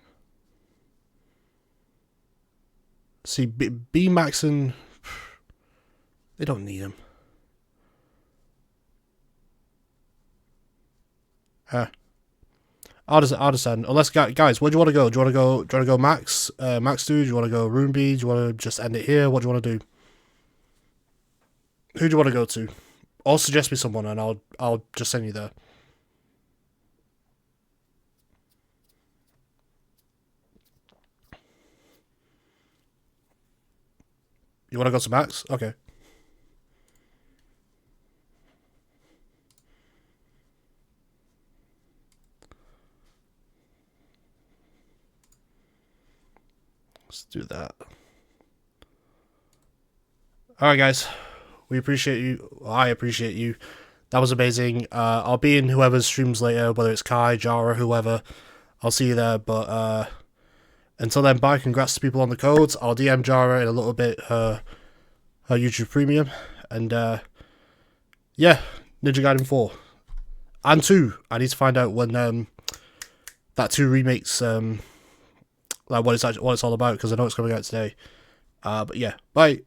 See, B-Max and... They don't need him. I'll just end. Unless, guys, where do you want to go? Do you want to go Max? Max dude? Do you want to go Room B? Do you want to just end it here? What do you want to do? Who do you want to go to? Or suggest me someone and I'll just send you there. You want to go to Max? Okay. Let's do that. Alright, guys. We appreciate you. I appreciate you. That was amazing. I'll be in whoever's streams later, whether it's Kai, Jara, whoever. I'll see you there. But until then, bye. Congrats to people on the codes. I'll DM Jara in a little bit her YouTube Premium. And yeah, Ninja Gaiden 4. And 2. I need to find out when that 2 remakes, like what it's all about, because I know it's coming out today. But yeah, bye.